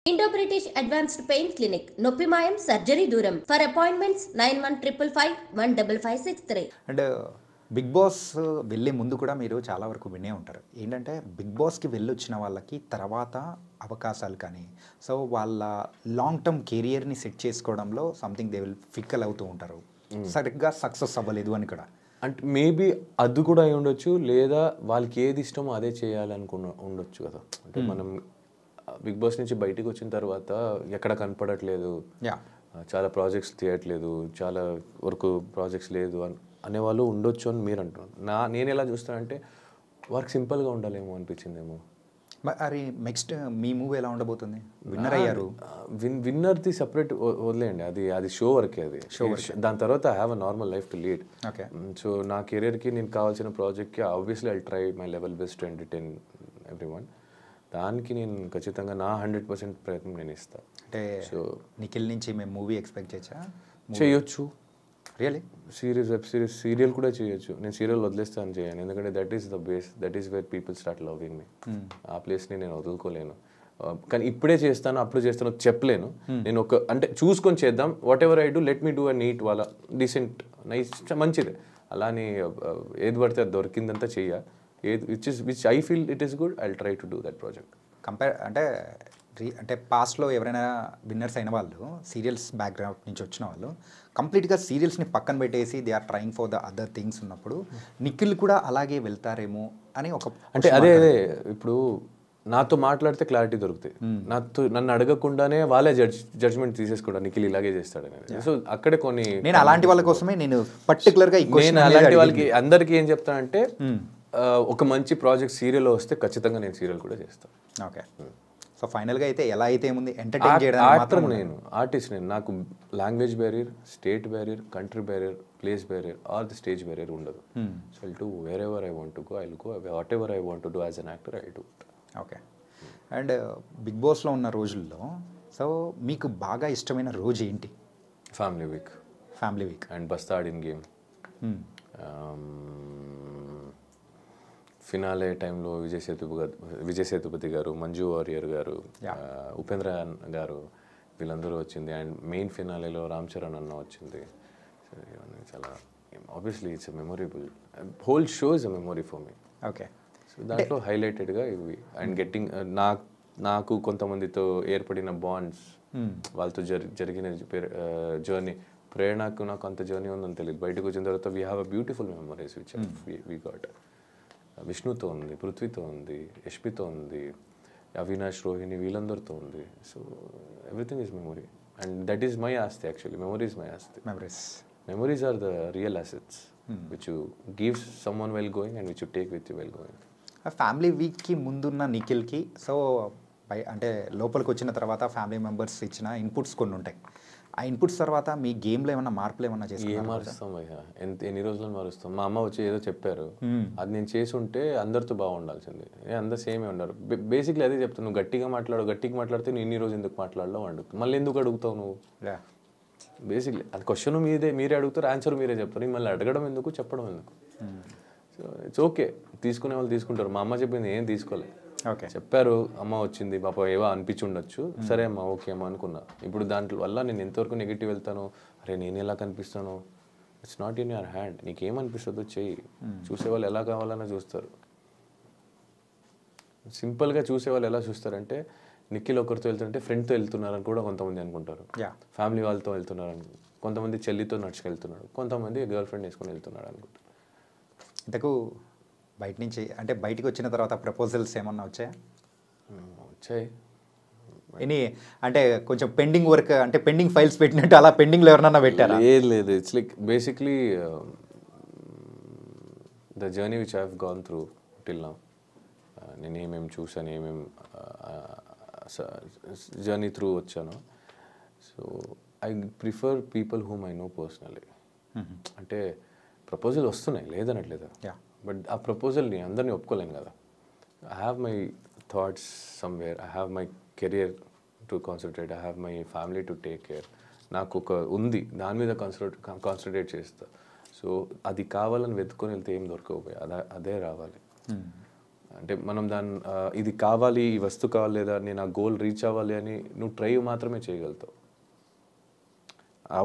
Indo British advanced pain clinic నొప్పి మాయం surgery దూరం for appointments 9155515563. And Big Boss వెళ్ళే ముందు కూడా మీరు చాలా వరకు వినే ఉంటారు. ఏంటంటే బిగ్ బాస్కి వెళ్ళొచ్చిన వాళ్ళకి తర్వాత అవకాశాలు కానీ సో వాళ్ళ లాంగ్ టర్మ్ కెరియర్ని సెట్ చేసుకోవడంలో సంథింగ్ దే విల్ ఫిక్కల్ అవుతూ ఉంటారు. సరిగ్గా సక్సెస్ అవ్వలేదు అని కూడా అంటే మేబీ అది కూడా అయి ఉండొచ్చు, లేదా వాళ్ళకి ఏది ఇష్టమో అదే చేయాలనుకున్న ఉండొచ్చు కదా. అంటే మనం బిగ్ బాస్ నుంచి బయటికి వచ్చిన తర్వాత ఎక్కడ కనపడట్లేదు, చాలా ప్రాజెక్ట్స్ తీయట్లేదు, చాలా వరకు ప్రాజెక్ట్స్ లేదు అనేవాళ్ళు ఉండొచ్చు అని మీరు అంటున్నారు. నేను ఎలా చూస్తానంటే వర్క్ సింపుల్గా ఉండాలేమో అనిపించిందేమో. మరి నెక్స్ట్ మీ మూవీ ఎలా ఉండబోతుంది? విన్నర్ అయ్యారు. విన్నర్ది సపరేట్ వదిలేయండి, అది షో వర్కే. అది దాని తర్వాత I have a normal life to lead. Okay, so నా కెరియర్కి నేను కావాల్సిన ప్రాజెక్ట్కి obviously I try my level best to entertain everyone. దానికి నేను ఖచ్చితంగా నా 100% ప్రయత్నం నేను ఇస్తాను. అంటే సో నిఖిల్ నుంచి మేము మూవీ ఎక్స్పెక్ట్ చేయొచ్చు. Really series, web series, serial కూడా చేయొచ్చు. నేను సీరియల్ వదిలేస్తాను చేయను, ఎందుకంటే that is the base, that is where people start loving మీ. ఆ ప్లేస్ని నేను వదులుకోలేను. కానీ ఇప్పుడే చేస్తాను అప్పుడు చేస్తాను చెప్పలేను. నేను అంటే చూసుకొని చేద్దాం. Whatever I do let me do a neat వాళ్ళ డీసెంట్ నైస్ మంచిదే. అలానే ఏది పడితే అది దొరికిందంతా చెయ్య. Which I feel it is good, I try to do that project. అంటే పాస్ట్లో ఎవరైనా విన్నర్స్ అయిన వాళ్ళు సీరియల్స్ బ్యాక్గ్రౌండ్ నుంచి వచ్చిన వాళ్ళు కంప్లీట్గా సీరియల్స్ని పక్కన పెట్టేసి they are trying for the other things ఉన్నప్పుడు నిఖిల్ కూడా అలాగే వెళ్తారేమో అని ఒక అంటే అదే ఇప్పుడు నాతో మాట్లాడితే క్లారిటీ దొరుకుతాయి. నన్ను అడగకుండానే వాళ్ళే జడ్జ్మెంట్ తీసేసుకోవడం నిఖిల్ ఇలాగే చేస్తాడని. సో అక్కడే కొన్ని నేను అలాంటి వాళ్ళ కోసమే నేను పర్టికులర్గా నేను అలాంటి వాళ్ళకి అందరికీ ఏం చెప్తానంటే ఒక మంచి ప్రాజెక్ట్ సీరియల్లో వస్తే ఖచ్చితంగా నేను సీరియల్ కూడా చేస్తాను. ఓకే, సో ఫైనల్గా అయితే ఎలా అయితే ఏముంది ఎంటర్టైన్ చేయడం మాత్రం నేను ఆర్టిస్ట్. నేను నాకు language barrier, state barrier, country barrier, place barrier or the stage barrier ఉండదు. So I'll do wherever I want to go, I'll go. Whatever I want to do as an actor I do. Okay, and Bigg బాస్లో ఉన్న రోజుల్లో so మీకు బాగా ఇష్టమైన రోజు ఏంటి? Family week and బస్తా ఆడిన గేమ్. ఫినాలే టైంలో విజయ్ సేతుపతి గారు, మంజు వారియర్ గారు, ఉపేంద్ర గారు వీళ్ళందరూ వచ్చింది. అండ్ మెయిన్ ఫినాలేలో రామ్ చరణ్ అన్న వచ్చింది. చాలా obviously it's memorable. Whole show is a memory for me. Okay, so దాంట్లో హైలైటెడ్గా ఇవి. అండ్ గెట్టింగ్ నాకు కొంతమందితో ఏర్పడిన బాండ్స్, వాళ్ళతో జరిగిన జర్నీ. ప్రేరణకు నాకు అంత జర్నీ ఉందని తెలియదు. బయటకు వచ్చిన తర్వాత we have a beautiful memories which we got. విష్ణుతో ఉంది, పృథ్వీతో ఉంది, యష్మితో ఉంది, అవినాష్, రోహిణి వీళ్ళందరితో ఉంది. So everything is memory and that is my ఆస్తి. యాక్చువల్లీ మెమొరీ ఈజ్ మై ఆస్తి. Memories are the real assets which you gives someone well going and which you take with you well going. Family వీక్కి ముందున్న నిఖిల్కి so అంటే లోపలికి వచ్చిన తర్వాత family members ఇచ్చిన inputs కొన్ని ఉంటాయి. ఆ ఇన్పుట్స్ తర్వాత మీ గేమ్లో ఏమన్నా మార్పులు ఏమన్నా చేసి ఏం మారుస్తాం భయ్యా? ఎన్ని రోజులు మారుస్తాం? మా అమ్మ వచ్చి ఏదో చెప్పారు, అది నేను చేసి ఉంటే అందరితో బాగుండాల్సింది. అందరు సేమే ఉన్నారు. బేసిక్లీ అదే చెప్తాను, నువ్వు గట్టిగా మాట్లాడితే నువ్వు ఇన్ని రోజు ఎందుకు మాట్లాడలో అడుగుతావు, మళ్ళీ ఎందుకు అడుగుతావు నువ్వు? బేసిక్లీ అది క్వశ్చన్ మీరే అడుగుతారు, ఆన్సర్ మీరే చెప్తారు. మళ్ళీ అడగడం ఎందుకు, చెప్పడం ఎందుకు? సో ఇట్స్ ఓకే, తీసుకునే వాళ్ళు తీసుకుంటారు. మా అమ్మ చెప్పింది ఏం తీసుకోలేదు. ఓకే, చెప్పారు, అమ్మ వచ్చింది పాప ఏవో అనిపించి ఉండొచ్చు, సరే అమ్మ ఓకే అమ్మ అనుకున్నా. ఇప్పుడు దాంట్లో వల్ల నేను ఎంతవరకు నెగిటివ్ వెళ్తాను, అరే నేను ఎలా కనిపిస్తాను, it's not in your hand. నీకేమనిపిస్తుందో చెయ్యి. చూసేవాళ్ళు ఎలా కావాలన్నా చూస్తారు. సింపుల్గా చూసేవాళ్ళు ఎలా చూస్తారంటే నిఖిల్ ఒకరితో వెళ్తుంటే ఫ్రెండ్తో వెళ్తున్నారని కూడా కొంతమంది అనుకుంటారు, ఫ్యామిలీ వాళ్ళతో వెళ్తున్నారని. కొంతమంది చెల్లితో నడుచుకెళ్తున్నాడు, కొంతమంది గర్ల్ ఫ్రెండ్ వేసుకొని వెళ్తున్నాడు అనుకుంటారు. ఇంతకు బయట నుంచి అంటే బయటికి వచ్చిన తర్వాత ప్రపోజల్స్ ఏమన్నా వచ్చాయి? అంటే కొంచెం పెండింగ్ వర్క్ అంటే పెండింగ్ ఫైల్స్ పెట్టినట్టు అలా పెండింగ్లో ఎవరన్నా పెట్టారా? లేదు, it's like basically the journey which I have gone through till now. నేను ఏమేమి చూసాను, ఏమేమి జర్నీ త్రూ వచ్చాను. So I prefer people whom I know personally. అంటే ప్రపోజల్ వస్తున్నాయి లేదనట్లేదు, బట్ ఆ ప్రపోజల్ని అందరినీ ఒప్పుకోలేను కదా. I have my thoughts somewhere, I have my career to concentrate, I have my family to take care. నాకు ఒక ఉంది, దాని మీద కాన్సన్ట్రేట్ చేస్తా. సో అది కావాలని వెతుకొని వెళ్తే ఏం దొరకకపోయా, అదే రావాలి. అంటే మనం దాన్ని ఇది కావాలి, ఈ వస్తువు కావాలి, లేదా నేను ఆ గోల్ రీచ్ అవ్వాలి అని నువ్వు ట్రై మాత్రమే చేయగలుగుతావు. ఆ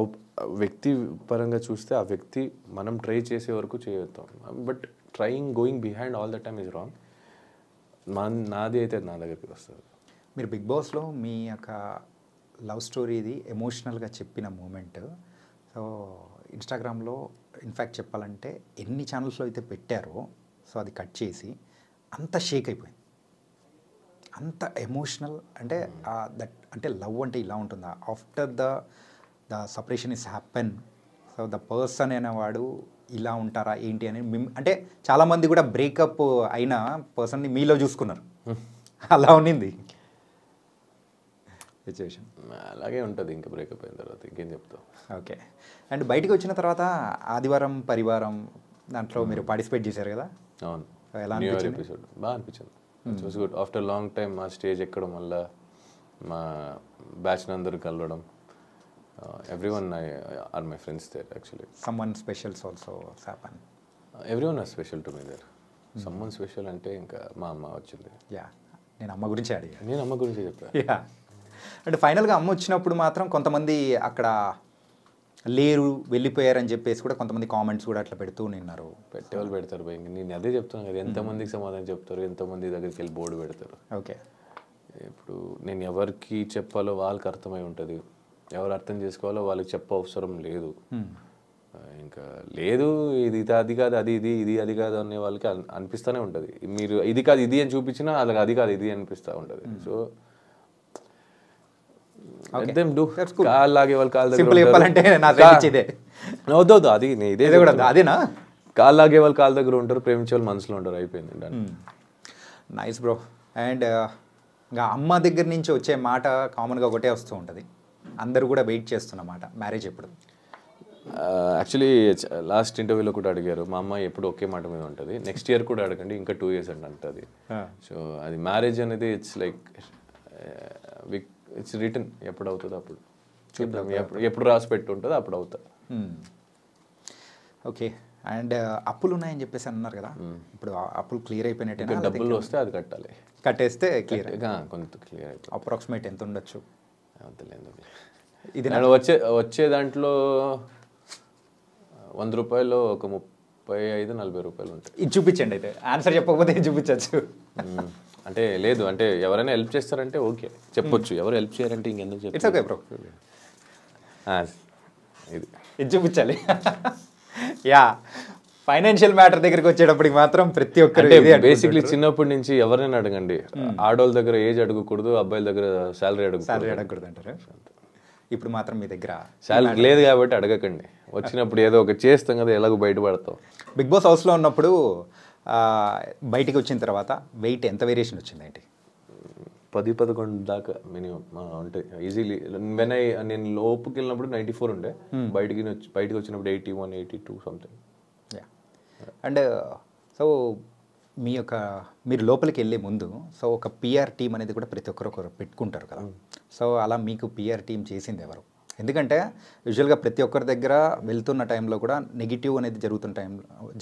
వ్యక్తి పరంగా చూస్తే ఆ వ్యక్తి మనం ట్రై చేసే వరకు చేయగలుగుతాం. But going behind all the time is wrong. నాది అయితే నా దగ్గరికి వస్తుంది. మీరు బిగ్ బాస్లో మీ యొక్క లవ్ స్టోరీది ఎమోషనల్గా చెప్పిన మూమెంట్ సో ఇన్స్టాగ్రామ్లో ఇన్ఫ్యాక్ట్ చెప్పాలంటే ఎన్ని ఛానల్స్లో అయితే పెట్టారో సో అది కట్ చేసి అంత షేక్ అయిపోయింది. అంత ఎమోషనల్ అంటే దట్ అంటే లవ్ అంటే ఇలా ఉంటుందా after the separation is happen so the person అనేవాడు ఇలా ఉంటారా ఏంటి అని అంటే చాలామంది కూడా బ్రేకప్ అయిన పర్సన్ని మీలో చూసుకున్నారు. అలా ఉన్నింది సిచ్యువేషన్. అలాగే ఉంటుంది ఇంకా బ్రేకప్ అయిన తర్వాత, ఇంకేం చెప్తావు. ఓకే. అండ్ బయటికి వచ్చిన తర్వాత ఆదివారం పరివారం దాంట్లో మీరు పార్టిసిపేట్ చేశారు కదా? అవును. ఎలా న్యూ ఇయర్ అనిపించింది? ఎపిసోడ్ బాగా అనిపించింది. It was good. After long time మా స్టేజ్ ఎక్కడం వల్ల మా బ్యాచ్ అందరూ కలవడం. Everyone are my friends there actually. Someone specials also happen. Everyone are special to me there. Someone special అంటే ఇంకా మా అమ్మ వచ్చింది. యా, నేను అమ్మ గురించి అడిగాను. నేను అమ్మ గురించి చెప్పాను. యా, అంటే ఫైనల్గా అమ్మ వచ్చినప్పుడు మాత్రం కొంతమంది అక్కడ లేరు వెళ్ళిపోయారని చెప్పేసి కూడా కొంతమంది కామెంట్స్ కూడా అట్లా పెడుతూ ఉన్నారు. పెట్టేవాళ్ళు పెడతారు భయ. నేను అదే చెప్తున్నాను కదా, ఎంతమందికి సమాధానం చెప్తారు, ఎంతమంది దగ్గరికి వెళ్ళి బోర్డు పెడతారు. ఓకే. ఇప్పుడు నేను ఎవరికి చెప్పాలో వాళ్ళకి అర్థమై ఉంటుంది, ఎవరు అర్థం చేసుకోవాలో వాళ్ళకి చెప్ప అవసరం లేదు. ఇంకా లేదు ఇది అది కాదు అది ఇది ఇది అది కాదు అనే వాళ్ళకి అనిపిస్తూనే ఉంటుంది. మీరు ఇది కాదు ఇది అని చూపించినా వాళ్ళకి అది కాదు ఇది అనిపిస్తూ ఉంటుంది. సో కాళ్ళు లాగే వాళ్ళు కాళ్ళ వద్దు అది ఇదే అదేనా కాళ్ళు లాగే వాళ్ళు కాళ్ళ దగ్గర ఉంటారు, ప్రేమించే వాళ్ళు మనసులో ఉంటారు. అయిపోయింది. Nice bro. అండ్ ఇంకా అమ్మ దగ్గర నుంచి వచ్చే మాట కామన్గా ఒకటే వస్తూ ఉంటుంది, అందరూ కూడా వెయిట్ చేస్తున్నమాట, మ్యారేజ్ ఎప్పుడు? యాక్చువల్లీ లాస్ట్ ఇంటర్వ్యూలో కూడా అడిగారు, మా అమ్మాయి ఎప్పుడు ఒకే మాట మీద ఉంటుంది, నెక్స్ట్ ఇయర్ కూడా అడగండి, ఇంకా 2 years అండి అంటుంది. సో అది మ్యారేజ్ అనేది ఇట్స్ లైక్ ఇట్స్ రిటర్న్, ఎప్పుడు అవుతుందో అప్పుడు చూద్దాం, ఎప్పుడు రాసి పెట్టి ఉంటుందో అప్పుడు అవుతా. ఓకే. అండ్ అప్పులు ఉన్నాయని చెప్పేసి అన్నారు కదా, ఇప్పుడు అప్పులు క్లియర్ అయిపోయినట్టు? డబ్బులు వస్తే అది కట్టాలి, కట్టేస్తే క్లియర్, కొంత క్లియర్ అయిపోతుంది. అప్రాక్సిమేట్ ఎంత ఉండొచ్చు? ఇది వచ్చే దాంట్లో 100 రూపాయలు ఒక 35-40 రూపాయలు ఉంటాయి. ఇది చూపించండి అయితే, ఆన్సర్ చెప్పకపోతే చూపించచ్చు. అంటే లేదు అంటే ఎవరైనా హెల్ప్ చేస్తారంటే ఓకే చెప్పొచ్చు, ఎవరు హెల్ప్ చేయారంటే ఇంకెందుకు చెప్పు. ఇట్స్ ఓకే బ్రో, ఇది చూపించాలి. యా, ఫైనాన్షియల్ మ్యాటర్ దగ్గరికి వచ్చేటప్పటికి మాత్రం ప్రతి ఒక్కరు బేసిక్లీ చిన్నప్పటి నుంచి ఎవరైనా అడగండి, ఆడవాళ్ళ దగ్గర ఏజ్ అడగకూడదు, అబ్బాయిల దగ్గర శాలరీ అడగకూడదు అంటారు. ఇప్పుడు మాత్రం మీ దగ్గర శాలరీ లేదు కాబట్టి అడగకండి, వచ్చినప్పుడు ఏదో ఒక చేస్తాం కదా, ఎలాగో బయటపడతాం. బిగ్ బాస్ హౌస్లో ఉన్నప్పుడు బయటికి వచ్చిన తర్వాత వెయిట్ ఎంత వేరియేషన్ వచ్చింది ఏంటి? 10-11 దాకా మినిమం ఉంటాయి ఈజీలీ. నేను లోపుకి వెళ్ళినప్పుడు 94 ఉండే, బయటికి వచ్చినప్పుడు 81-82 సంథింగ్. అండ్ సో మీరు లోపలికి వెళ్ళే ముందు సో ఒక పిఆర్ టీం అనేది కూడా ప్రతి ఒక్కరు పెట్టుకుంటారు కదా, సో అలా మీకు పిఆర్ టీం చేసింది ఎవరు? ఎందుకంటే యూజువల్గా ప్రతి ఒక్కరి దగ్గర వెళ్తున్న టైంలో కూడా నెగిటివ్ అనేది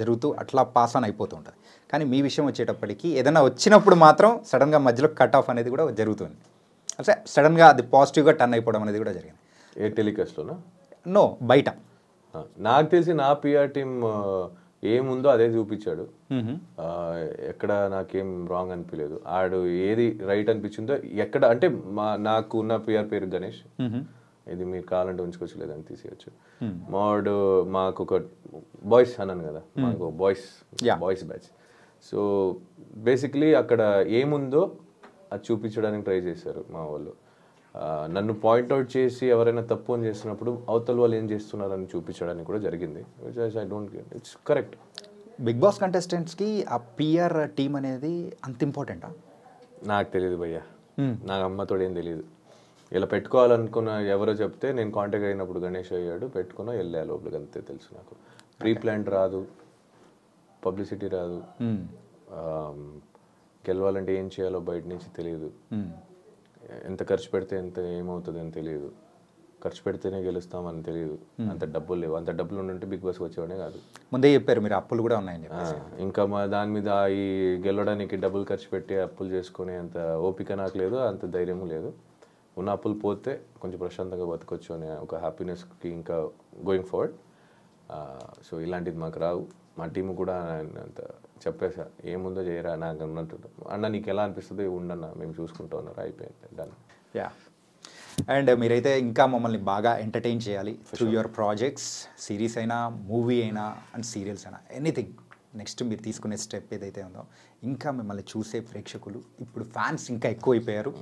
జరుగుతూ అట్లా పాస్ ఆన్ అయిపోతూ ఉంటుంది. కానీ మీ విషయం వచ్చేటప్పటికి ఏదైనా వచ్చినప్పుడు మాత్రం సడన్గా మధ్యలో కట్ ఆఫ్ అనేది కూడా జరుగుతుంది, అంటే సడన్గా అది పాజిటివ్గా టర్న్ అయిపోవడం అనేది కూడా జరిగింది. ఏ టెలికాస్ట్లోనా? నో, బయట. నాకు తెలిసి నా పిఆర్ టీం ఏముందో అదే చూపించాడు, ఎక్కడ నాకేం రాంగ్ అనిపించలేదు. ఆడు ఏది రైట్ అనిపించిందో ఎక్కడ అంటే నాకు ఉన్న పిఆర్ పేరు గణేష్, ఇది మీరు కావాలంటే ఉంచుకోవచ్చు లేదని తీసేయచ్చు. మాకు ఒక బాయ్స్ అన్నాను కదా, మాకు బాయ్స్ బ్యాచ్. సో బేసిక్లీ అక్కడ ఏముందో అది చూపించడానికి ట్రై చేశారు మా వాళ్ళు. నన్ను పాయింట్అవుట్ చేసి ఎవరైనా తప్పు అని చేస్తున్నప్పుడు అవతల వాళ్ళు ఏం చేస్తున్నారని చూపించడానికి కూడా జరిగింది. I don't get it's correct. Bigg Boss కంటెస్టెంట్స్కి ఆ పిఆర్ టీం అనేది అంత ఇంపార్టెంటా? నాకు తెలియదు భయ్యా, నాకు అమ్మతో ఏం తెలియదు. ఇలా పెట్టుకోవాలనుకున్న ఎవరో చెప్తే నేను కాంటాక్ట్ అయినప్పుడు గణేష్ అయ్యాడు, పెట్టుకున్నా వెళ్ళా లోపలికి, అంతే తెలుసు నాకు. ప్రీ ప్లాన్ రాదు, పబ్లిసిటీ రాదు, గెలవాలంటే ఏం చేయాలో బయట నుంచి తెలియదు, ఎంత ఖర్చు పెడితే ఎంత ఏమవుతుంది అని తెలియదు. ఖర్చు పెడితేనే గెలుస్తామని తెలియదు, అంత డబ్బులు లేవు. అంత డబ్బులు ఉండుంటే బిగ్ బాస్కి వచ్చేవాడే కాదు. ముందే చెప్పారు మీరు అప్పులు కూడా ఉన్నాయని చెప్పి. ఇంకా మా దాని మీద ఈ గెలవడానికి డబ్బులు ఖర్చు పెట్టి అప్పులు చేసుకునే అంత ఓపిక నాకు లేదు, అంత ధైర్యము లేదు. ఉన్న అప్పులు పోతే కొంచెం ప్రశాంతంగా బతకొచ్చు అనే ఒక హ్యాపీనెస్కి ఇంకా గోయింగ్ ఫార్వర్డ్. సో ఇలాంటిది మాకు రావు. మా టీము కూడా అంత చెప్పేసా, ఏముందో చేయరా నాకు అన్నట్టు, అన్న నీకు ఎలా అనిపిస్తుంది ఉండన్న, మేము చూసుకుంటూ ఉన్నారు, అయిపోయింది డన్. యా, అండ్ మీరైతే ఇంకా మమ్మల్ని బాగా ఎంటర్టైన్ చేయాలి త్రూ యువర్ ప్రాజెక్ట్స్, సిరీస్ అయినా, మూవీ అయినా అండ్ సీరియల్స్ అయినా, ఎనీథింగ్. నెక్స్ట్ మీరు తీసుకునే స్టెప్ ఏదైతే ఉందో, ఇంకా మిమ్మల్ని చూసే ప్రేక్షకులు ఇప్పుడు ఫ్యాన్స్ ఇంకా ఎక్కువైపోయారు.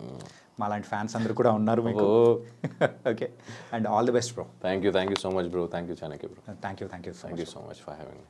మాలాంటి ఫ్యాన్స్ అందరూ కూడా ఉన్నారు మీకు. Okay, and all the best bro. Thank you so much bro. Thank you Chanakya bro. Thank you so much for having me.